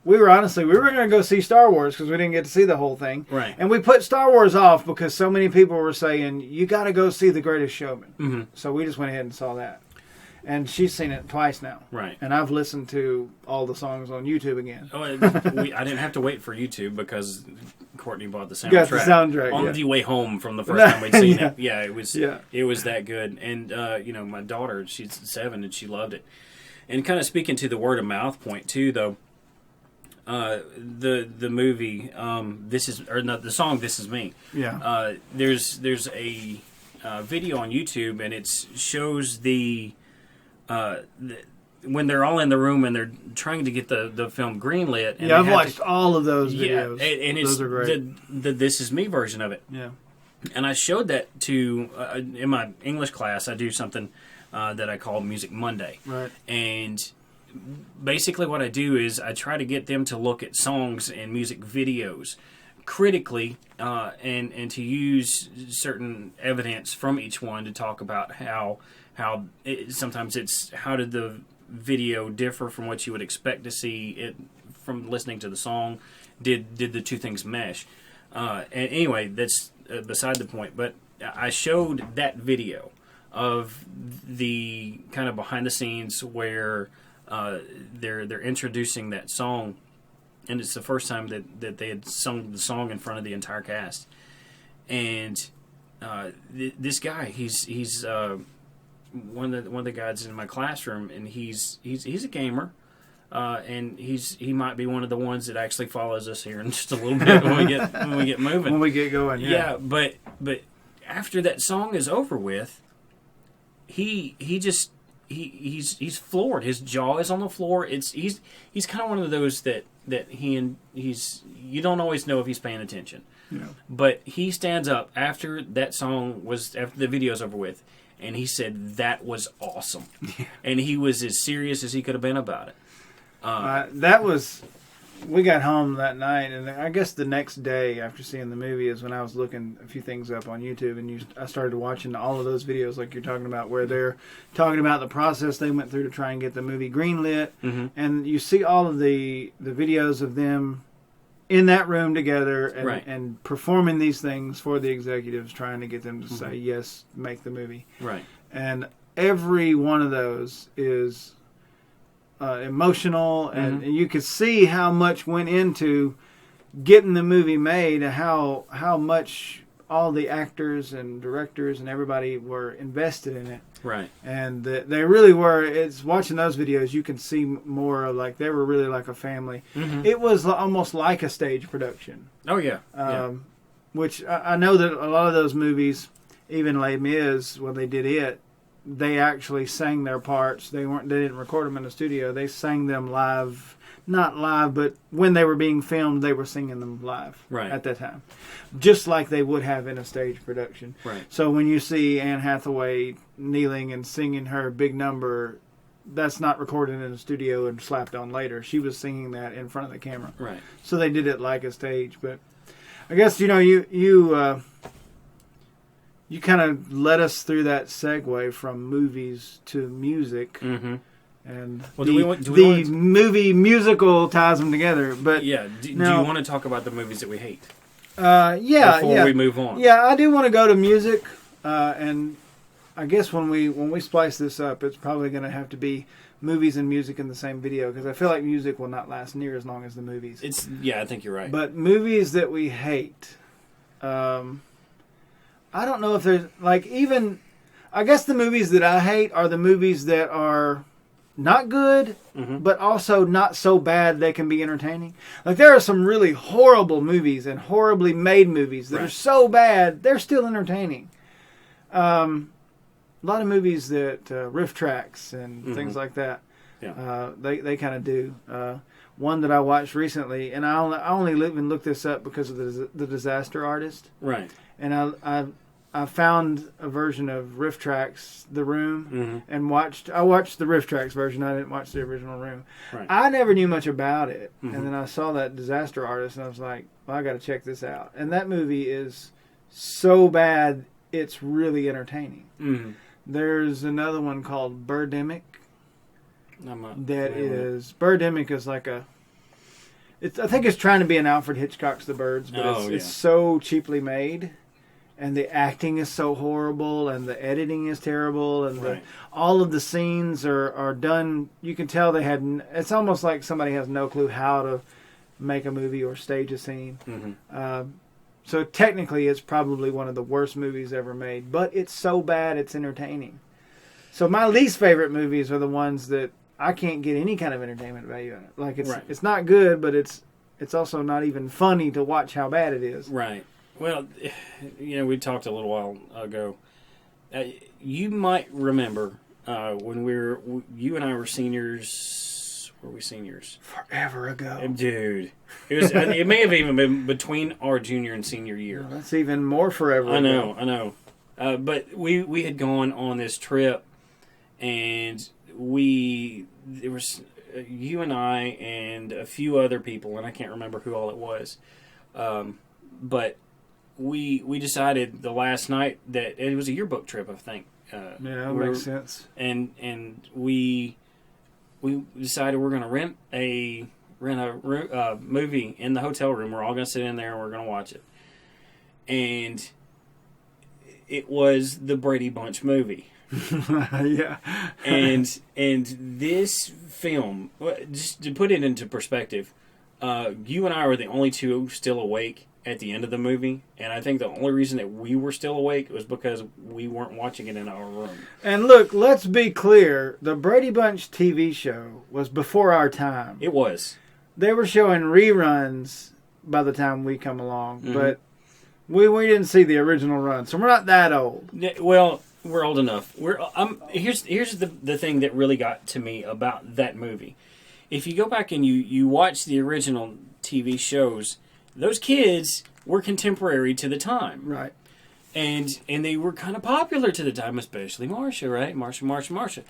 we were going to go see Star Wars because we didn't get to see the whole thing. Right. And we put Star Wars off because so many people were saying, you got to go see The Greatest Showman. Mm-hmm. So we just went ahead and saw that. And she's seen it twice now. Right. And I've listened to all the songs on YouTube again. Oh, I didn't have to wait for YouTube because Courtney bought the soundtrack. Got the soundtrack on the way home from the first time we'd seen it. Yeah, it was that good. And my daughter, she's 7 and she loved it. And kind of speaking to the word of mouth point too, though, the movie the song "This Is Me." Yeah. There's a video on YouTube and it shows when they're all in the room and they're trying to get the film greenlit. And I've watched all of those videos. Yeah, and those are great. The "This Is Me" version of it. Yeah. And I showed that to in my English class. I do something that I call Music Monday. Right. And basically what I do is I try to get them to look at songs and music videos critically and to use certain evidence from each one to talk about how sometimes it's how did the video differ from what you would expect to see it from listening to the song. Did the two things mesh? And anyway, that's beside the point. But I showed that video of the kind of behind the scenes where they're introducing that song, and it's the first time that they had sung the song in front of the entire cast. And this guy, he's one of the guys in my classroom, and he's a gamer, and he might be one of the ones that actually follows us here in just a little bit when we get moving, when we get going. Yeah, but after that song is over with, he's floored. His jaw is on the floor. He's kind of one of those that you don't always know if he's paying attention. Yeah. But he stands up after the video's over with, and he said that was awesome. Yeah. And he was as serious as he could have been about it. We got home that night, and I guess the next day after seeing the movie is when I was looking a few things up on YouTube, and I started watching all of those videos like you're talking about, where they're talking about the process they went through to try and get the movie greenlit, and you see all of the videos of them in that room together and performing these things for the executives, trying to get them to say, yes, make the movie. Right. And every one of those is emotional, and you could see how much went into getting the movie made, and how much all the actors and directors and everybody were invested in it. Right. And they really were. It's watching those videos, you can see more of, like, they were really like a family. It was almost like a stage production. Oh yeah. Which I know that a lot of those movies, even Les Mis, when they did it, they actually sang their parts. They didn't record them in the studio. They sang them live, not live, but when they were being filmed, they were singing them live at that time, just like they would have in a stage production. Right. So when you see Anne Hathaway kneeling and singing her big number, that's not recorded in a studio and slapped on later. She was singing that in front of the camera. Right. So they did it like a stage. But I guess you kind of led us through that segue from movies to music, and the movie musical ties them together. But do you want to talk about the movies that we hate? Before we move on. Yeah, I do want to go to music, and I guess when we splice this up, it's probably going to have to be movies and music in the same video, because I feel like music will not last near as long as the movies. I think you're right. But movies that we hate. I don't know if there's, like, even, I guess the movies that I hate are the movies that are not good, but also not so bad they can be entertaining. Like, there are some really horrible movies and horribly made movies that are so bad, they're still entertaining. A lot of movies that riff tracks and things like that, they kind of do. One that I watched recently, and I only even looked this up because of the Disaster Artist. Right. And I found a version of Riff Tracks, The Room, and I watched the Riff Tracks version. I didn't watch the original Room. Right. I never knew much about it, and then I saw that Disaster Artist, and I was like, well, I got to check this out. And that movie is so bad, it's really entertaining. There's another one called Birdemic. Birdemic is like I think it's trying to be an Alfred Hitchcock's The Birds, but it's so cheaply made. And the acting is so horrible, and the editing is terrible, and all of the scenes are done. You can tell they had. It's almost like somebody has no clue how to make a movie or stage a scene. So technically, it's probably one of the worst movies ever made. But it's so bad, it's entertaining. So my least favorite movies are the ones that I can't get any kind of entertainment value in it. Like it's not good, but it's also not even funny to watch how bad it is. Right. Well, we talked a little while ago. You might remember when you and I were seniors. Were we seniors? Forever ago, dude. It was. It may have even been between our junior and senior year. Well, that's even more forever. I know. But we had gone on this trip, and there was you and I and a few other people, and I can't remember who all it was, but. We decided the last night that it was a yearbook trip, I think. That makes sense. And we decided we're going to rent a movie in the hotel room. We're all going to sit in there and we're going to watch it. And it was the Brady Bunch movie. Yeah. and this film, just to put it into perspective, you and I were the only two still awake at the end of the movie, and I think the only reason that we were still awake was because we weren't watching it in our room. And look, let's be clear, the Brady Bunch TV show was before our time. It was. They were showing reruns by the time we come along, but we didn't see the original run, so we're not that old. Well, we're old enough. Here's the thing that really got to me about that movie. If you go back and you watch the original TV shows, those kids were contemporary to the time. Right. And they were kind of popular to the time, especially Marsha, right? Marsha.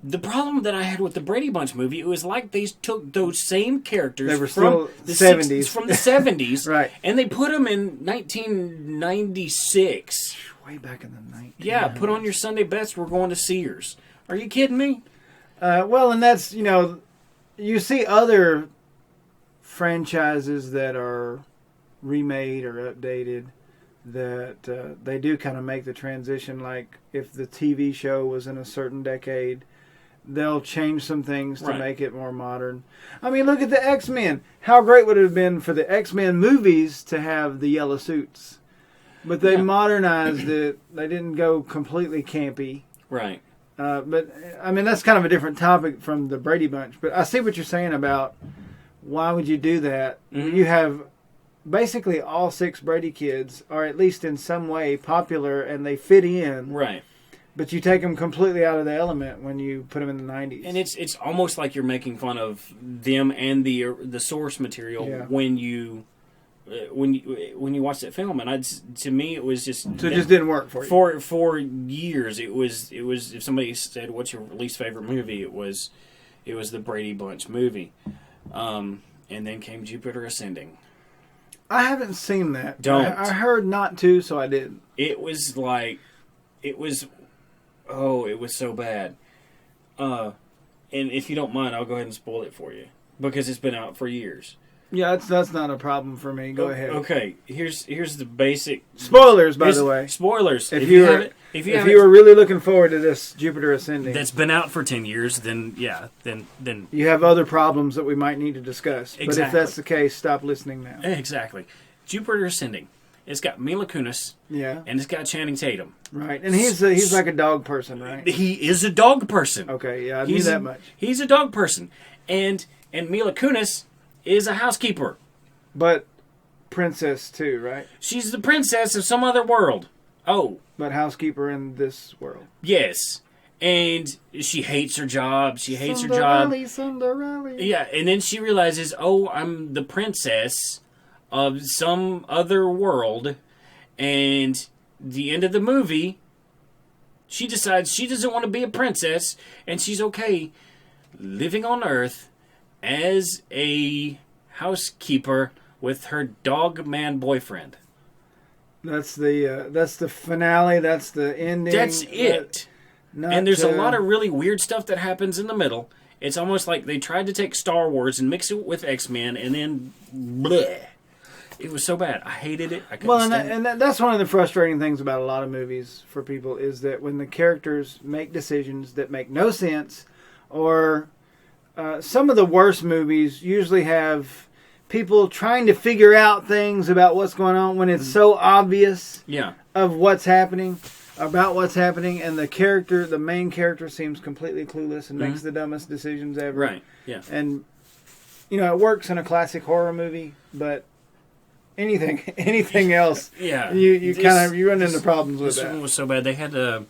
The problem that I had with the Brady Bunch movie, it was like they took those same characters from the 70s. From the 70s. Right. And they put them in 1996. Way back in the 90s. Yeah, put on your Sunday best, we're going to Sears. Are you kidding me? Well, and that's, you see other franchises that are remade or updated that they do kind of make the transition. Like if the TV show was in a certain decade, they'll change some things to make it more modern. I mean, look at the X-Men. How great would it have been for the X-Men movies to have the yellow suits? But they modernized it. They didn't go completely campy. Right. But, I mean, that's kind of a different topic from the Brady Bunch. But I see what you're saying about why would you do that? You have basically all 6 Brady kids are at least in some way popular and they fit in. Right. But you take them completely out of the element when you put them in the 90s. And it's almost like you're making fun of them and the source material when you watch that film. And to me it was just so it just didn't work for you. For years it was if somebody said what's your least favorite movie, it was the Brady Bunch movie. And then came Jupiter Ascending. I haven't seen that. Don't. I heard not to, so I didn't. It was so bad. And if you don't mind, I'll go ahead and spoil it for you because it's been out for years. Yeah, that's not a problem for me. Go ahead. Okay, here's the basic spoilers. By the way, spoilers. If you were really looking forward to this Jupiter Ascending, that's been out for 10 years, then you have other problems that we might need to discuss. Exactly. But if that's the case, stop listening now. Exactly. Jupiter Ascending. It's got Mila Kunis. Yeah. And it's got Channing Tatum. Right. And he's like a dog person, right? He is a dog person. Okay, yeah, I knew that much. He's a dog person. And Mila Kunis is a housekeeper. But princess too, right? She's the princess of some other world. Oh. But housekeeper in this world. Yes. And she hates her job. She hates her job. Cinderella. Yeah, and then she realizes, oh, I'm the princess of some other world. And the end of the movie, she decides she doesn't want to be a princess, and she's okay living on Earth as a housekeeper with her dog man boyfriend. That's the finale. That's the ending. That's it. And there's a lot of really weird stuff that happens in the middle. It's almost like they tried to take Star Wars and mix it with X-Men, and then bleh. It was so bad. I hated it. I couldn't stand it. That's one of the frustrating things about a lot of movies for people is that when the characters make decisions that make no sense, or some of the worst movies usually have people trying to figure out things about what's going on when it's so obvious of what's happening, about what's happening, and the main character seems completely clueless and makes the dumbest decisions ever. Right, yeah. And, it works in a classic horror movie, but anything else, you run into problems with that. This one was so bad. They had to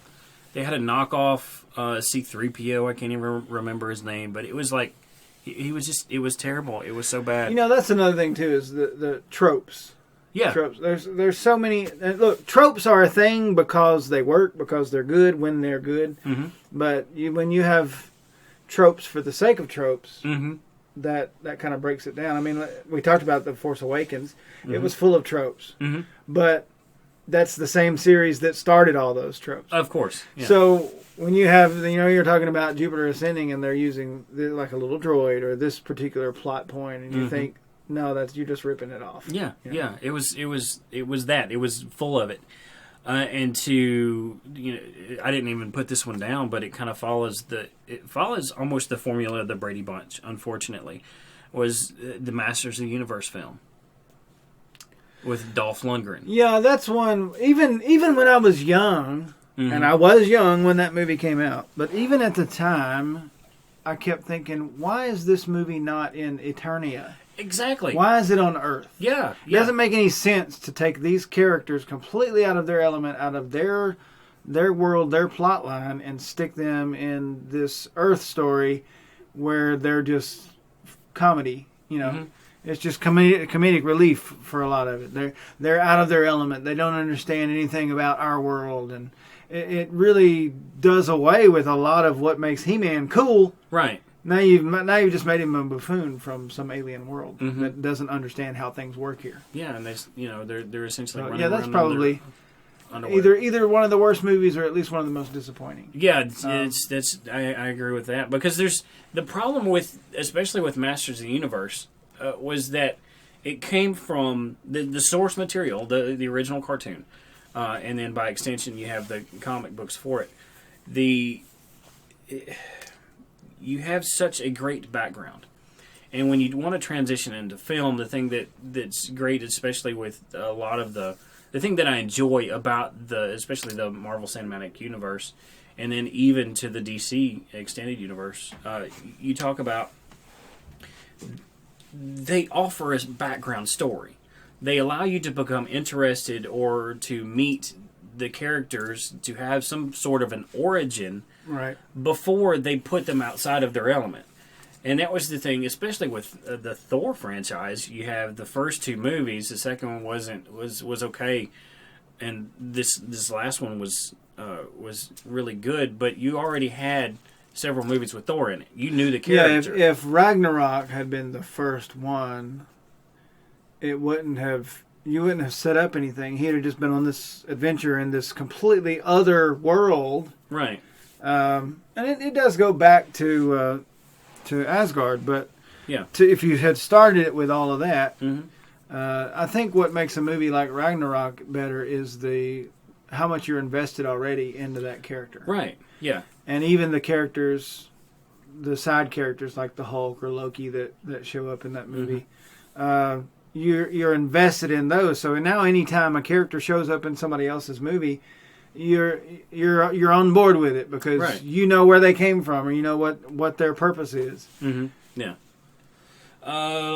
knock off C-3PO. I can't even remember his name, but it was like, it was terrible. It was so bad. That's another thing too, is the tropes. Yeah. Tropes. There's so many. Look, tropes are a thing because they work, because they're good when they're good. Mm-hmm. But when you have tropes for the sake of tropes, that kind of breaks it down. I mean, we talked about The Force Awakens. It was full of tropes. But that's the same series that started all those tropes. Of course. Yeah. So when you have, you're talking about Jupiter Ascending and they're using like a little droid or this particular plot point, and you think, no, you're just ripping it off. Yeah, yeah. It was that. It was full of it. And to I didn't even put this one down, but it kind of follows almost the formula of the Brady Bunch. Unfortunately, was the Masters of the Universe film with Dolph Lundgren. Yeah, that's one. Even when I was young, and I was young when that movie came out, but even at the time, I kept thinking, why is this movie not in Eternia? Exactly. Why is it on Earth? Yeah. It doesn't make any sense to take these characters completely out of their element, out of their world, their plot line, and stick them in this Earth story where they're just comedy. It's just comedic relief for a lot of it. They're out of their element. They don't understand anything about our world, and it really does away with a lot of what makes He-Man cool. Right. Now you've just made him a buffoon from some alien world that doesn't understand how things work here. Yeah, and they're essentially running that's around probably either one of the worst movies or at least one of the most disappointing. Yeah, I agree with that, because there's the problem with, especially with Masters of the Universe, was that it came from the source material, the original cartoon, and then by extension you have the comic books for it. You have such a great background, and when you want to transition into film, the thing that's great, especially with a lot of the thing that I enjoy about especially the Marvel Cinematic Universe, and then even to the DC Extended Universe, you talk about they offer a background story. They allow you to become interested or to meet the characters, to have some sort of an origin before they put them outside of their element. And that was the thing, especially with the Thor franchise. You have the first two movies. The second one was okay, and this last one was really good. But you already had several movies with Thor in it. You knew the character. Yeah, if Ragnarok had been the first one, you wouldn't have set up anything. He'd have just been on this adventure in this completely other world. Right. And it does go back to Asgard, but if you had started it with all of that, I think what makes a movie like Ragnarok better is how much you're invested already into that character. Right. Yeah. And even the characters, the side characters like the Hulk or Loki that show up in that movie, you're invested in those. So now, anytime a character shows up in somebody else's movie, you're on board with it because you know where they came from or you know what their purpose is. Mm-hmm. Yeah.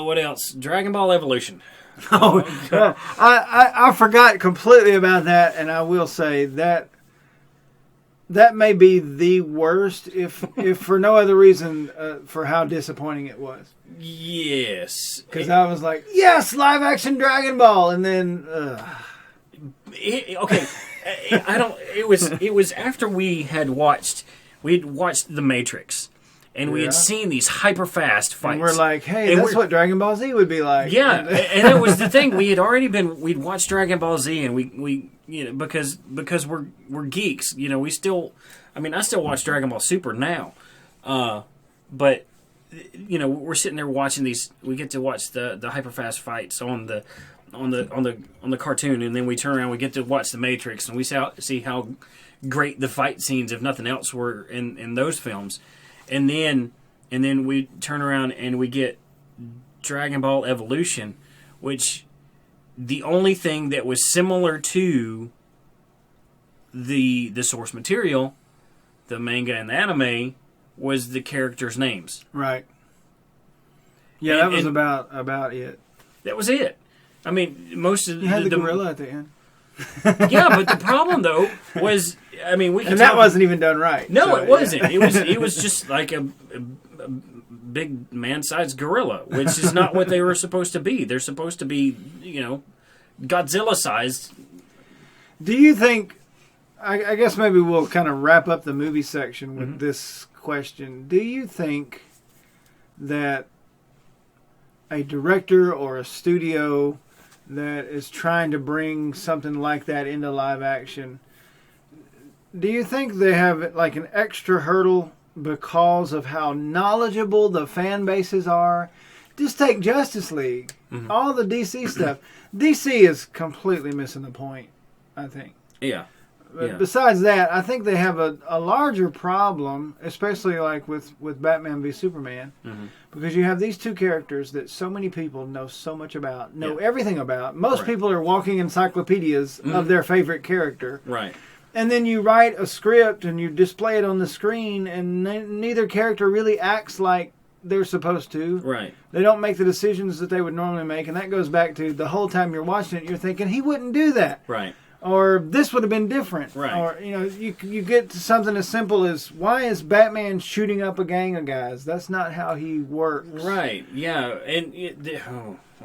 What else? Dragon Ball Evolution. I forgot completely about that, and I will say that may be the worst, if for no other reason, for how disappointing it was. Yes, because I was like, yes, live action Dragon Ball, and then okay, I don't. It was after we'd watched The Matrix. And we had seen these hyper fast fights. And we're like, hey, that's what Dragon Ball Z would be like. Yeah, and it was the thing. We'd watched Dragon Ball Z, and we because we're geeks. I still watch Dragon Ball Super now, but we're sitting there watching these. We get to watch the hyper fast fights on the cartoon, and then we turn around. We get to watch The Matrix, and we see how great the fight scenes, if nothing else, were in those films. And then we turn around and we get Dragon Ball Evolution, which the only thing that was similar to the source material, the manga and the anime, was the characters' names. Right. Yeah, that was about it. That was it. I mean, most of you had the gorilla at the end. Yeah, but the problem though was, that wasn't even done right. No, so, it wasn't. Yeah. It was just like a big man-sized gorilla, which is not what they were supposed to be. They're supposed to be, Godzilla-sized. Do you think? I guess maybe we'll kind of wrap up the movie section with this question. Do you think that a director or a studio that is trying to bring something like that into live action, do you think they have like an extra hurdle because of how knowledgeable the fan bases are? Just take Justice League, all the DC stuff. DC is completely missing the point, I think. Yeah. But besides that, I think they have a larger problem, especially like with Batman v Superman, because you have these two characters that so many people know so much about, know everything about. Most people are walking encyclopedias of their favorite character. Right. And then you write a script and you display it on the screen, and neither character really acts like they're supposed to. Right. They don't make the decisions that they would normally make, and that goes back to the whole time you're watching it, you're thinking, he wouldn't do that. Right. Or this would have been different. Right. Or, you get to something as simple as, why is Batman shooting up a gang of guys? That's not how he works. Right, yeah. And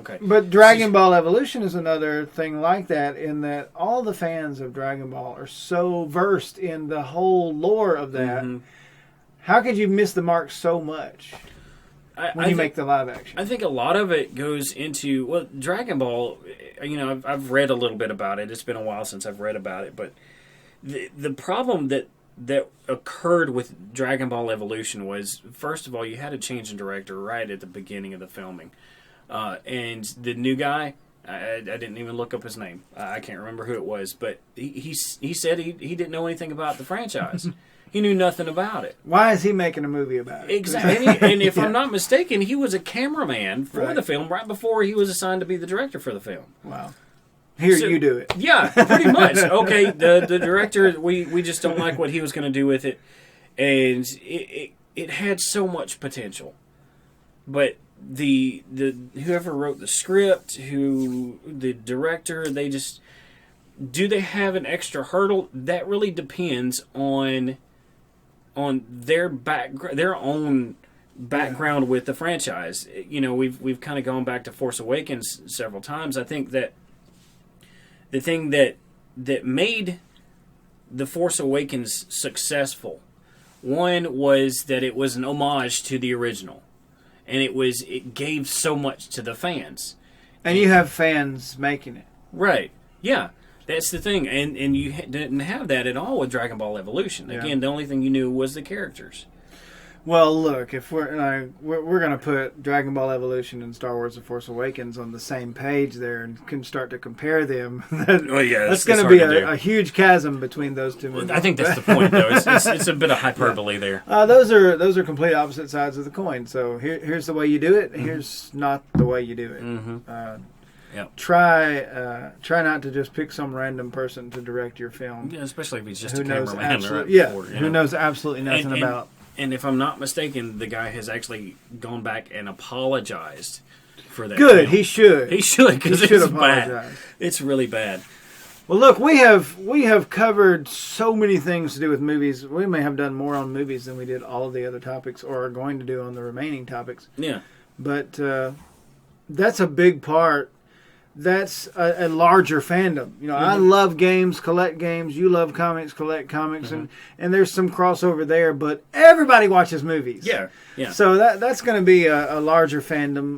okay. But Dragon Ball Evolution is another thing like that, in that all the fans of Dragon Ball are so versed in the whole lore of that. How could you miss the mark so much when you make the live action? I think a lot of it goes into, Dragon Ball, I've read a little bit about it. It's been a while since I've read about it, but the problem that occurred with Dragon Ball Evolution was, first of all, you had a change in director right at the beginning of the filming. And the new guy, I didn't even look up his name. I can't remember who it was, but he said he didn't know anything about the franchise. He knew nothing about it. Why is he making a movie about it? Exactly. And if I'm not mistaken, he was a cameraman for the film right before he was assigned to be the director for the film. Wow. You do it. Yeah, pretty much. Okay, the director, we just don't like what he was going to do with it. And it had so much potential. But the whoever wrote the script, the director, do they have an extra hurdle? That really depends on their own background with the franchise. We've kind of gone back to Force Awakens several times. I think that the thing that made the Force Awakens successful, one was that it was an homage to the original, and it gave so much to the fans. And you have fans making it. Right. Yeah. That's the thing, and you didn't have that at all with Dragon Ball Evolution. Again, the only thing you knew was the characters. Well, look, if we're going to put Dragon Ball Evolution and Star Wars: The Force Awakens on the same page there, and can start to compare them, that's going to be a huge chasm between those two movies. I think that's the point, though. It's a bit of hyperbole there. Those are complete opposite sides of the coin. So here's the way you do it. Here's not the way you do it. Yep. Try not to just pick some random person to direct your film. Yeah, especially if he's just Who a knows cameraman. who knows absolutely nothing about. And if I'm not mistaken, the guy has actually gone back and apologized for that. Good, film. he should. He should, because it's apologize. bad. It's really bad. Well, look, we have covered so many things to do with movies. We may have done more on movies than we did all of the other topics, or are going to do on the remaining topics. Yeah. But that's a big part. That's a larger fandom. You know, I love games, collect games. You love comics, collect comics, and there's some crossover there. But everybody watches movies. Yeah, yeah. So that's going to be a larger fandom